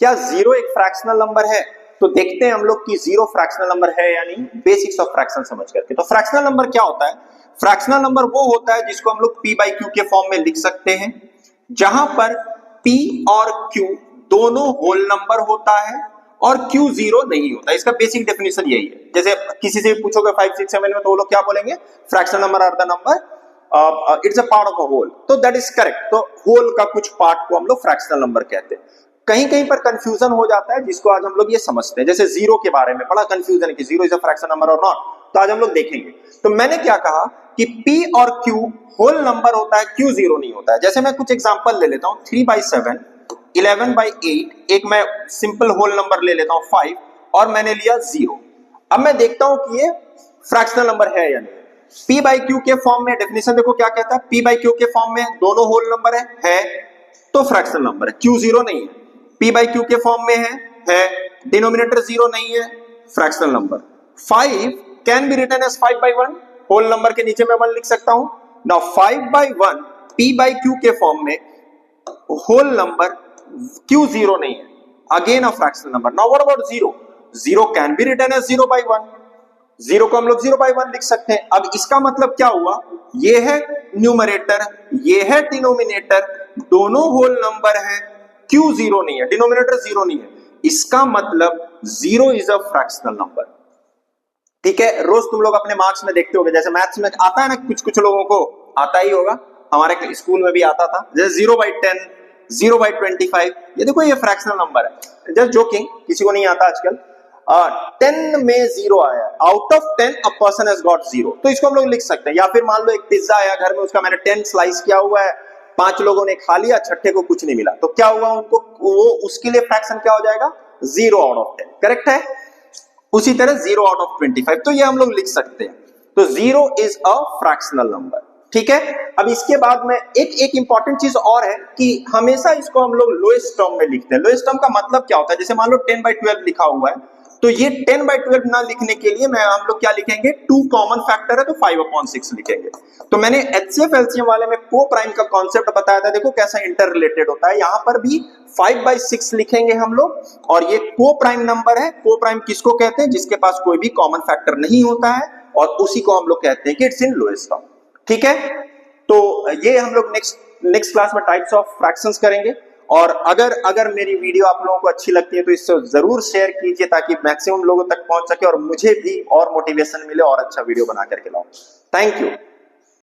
क्या जीरो एक fractional number है? तो देखते हैं हम लोग कि जीरो फ्रैक्शनल नंबर है या नहीं, बेसिक्स ऑफ फ्रैक्शन समझ करके। तो फ्रैक्शनल नंबर क्या होता है? फ्रैक्शनल नंबर वो होता है जिसको हम लोग p बाई क्यू के फॉर्म में लिख सकते हैं, जहां पर p और q दोनों होल नंबर होता है और q जीरो नहीं होता। इसका बेसिक डेफिनेशन यही है। जैसे किसी से पूछोगे 5, 6, 7 में, तो वो लोग क्या बोलेंगे? Fractional number are the number it's a part of a whole. तो दैट इज करेक्ट। तो होल का कुछ पार्ट को हम लोग फ्रैक्शनल नंबर कहते हैं। कहीं कहीं पर कंफ्यूजन हो जाता है, जिसको आज हम लोग ये समझते हैं। जैसे जीरो के बारे में बड़ा कंफ्यूजन है कि zero is a fractional number और नॉट, तो आज हम लोग देखेंगे। तो मैंने क्या कहा कि p और q होल नंबर होता है, q जीरो नहीं होता है। जैसे मैं कुछ एग्जांपल ले लेता हूं, 3/7, 11/8, एक मैं सिंपल होल नंबर ले लेता हूं 5, और मैंने लिया 0। अब मैं देखता हूं कि ये फ्रैक्शनल नंबर है या नहीं। p बाई क्यू के फॉर्म में डेफिनेशन देखो क्या कहता है, p बाई क्यू के फॉर्म में दोनों होल नंबर है तो फ्रैक्शनल नंबर है, q जीरो नहीं है। p बाई क्यू के फॉर्म में है डिनोमिनेटर जीरो नहीं है, fractional number. 5 can be written as 5/1, whole number के नीचे मैं 1 लिख सकता हूं। नाउ 5/1 p बाई क्यू के फॉर्म में होल नंबर q जीरो नहीं है, again a fractional number. Now what about zero? Zero can be written as 0/1, zero को हम लोग 0/1 लिख सकते हैं। अब इसका मतलब क्या हुआ? ये है न्यूमरेटर, ये है डिनोमिनेटर, दोनों होल नंबर है, q जीरो नहीं है, डिनोमिनेटर जीरो नहीं है। इसका मतलब zero is a fractional number. ठीक है, रोज तुम लोग अपने मार्क्स में देखते होगे, जैसे मैथ्स में आता है ना, कुछ कुछ लोगों को आता ही होगा, हमारे स्कूल में भी आता था, जैसे 0/10, 0/25, ये देखो ये फ्रैक्शनल नंबर है। जस्ट जोकिंग, किसी को नहीं आता आजकल। 10 में 0 आया, out of 10 a person has got 0, तो इसको हम लोग लिख सकते हैं। या फिर मान लो एक पिज्जा आया घर में, उसका मैंने 10 स्लाइस किया हुआ है, 5 लोगों ने खा लिया, छठे को कुछ नहीं मिला, तो क्या हुआ उनको? वो उसके लिए फ्रैक्शन क्या हो जाएगा? 0 आउट ऑफ 10, करेक्ट है। उसी तरह 0 आउट ऑफ 25, तो ये हम लोग लिख सकते हैं। तो 0 इज अ फ्रैक्शनल नंबर। ठीक है, अब इसके बाद में एक इंपॉर्टेंट चीज और है कि हमेशा इसको हम लोग लोएस्ट टर्म में लिखते हैं। लोएस्ट टर्म का मतलब क्या होता है? जैसे मान लो 10/12 लिखा हुआ है, तो ये 10/12 ना लिखने के लिए हम लोग क्या लिखेंगे? 2 कॉमन फैक्टर है तो 5/6 लिखेंगे। तो मैंने HCF LCM वाले में को प्राइम का कॉन्सेप्ट बताया था, देखो कैसा इंटर रिलेटेड होता है। यहां पर भी 5/6 लिखेंगे हम लोग, और ये को प्राइम नंबर है। को प्राइम किसको कहते हैं? जिसके पास कोई भी कॉमन फैक्टर नहीं होता है, और उसी को हम लोग कहते हैं कि इट्स इन लोएस्ट टर्म। ठीक है, तो ये हम लोग नेक्स्ट क्लास में टाइप्स ऑफ फ्रैक्शंस करेंगे। और अगर मेरी वीडियो आप लोगों को अच्छी लगती है तो इससे जरूर शेयर कीजिए, ताकि मैक्सिमम लोगों तक पहुंच सके और मुझे भी और मोटिवेशन मिले और अच्छा वीडियो बना करके लाऊं। Thank you.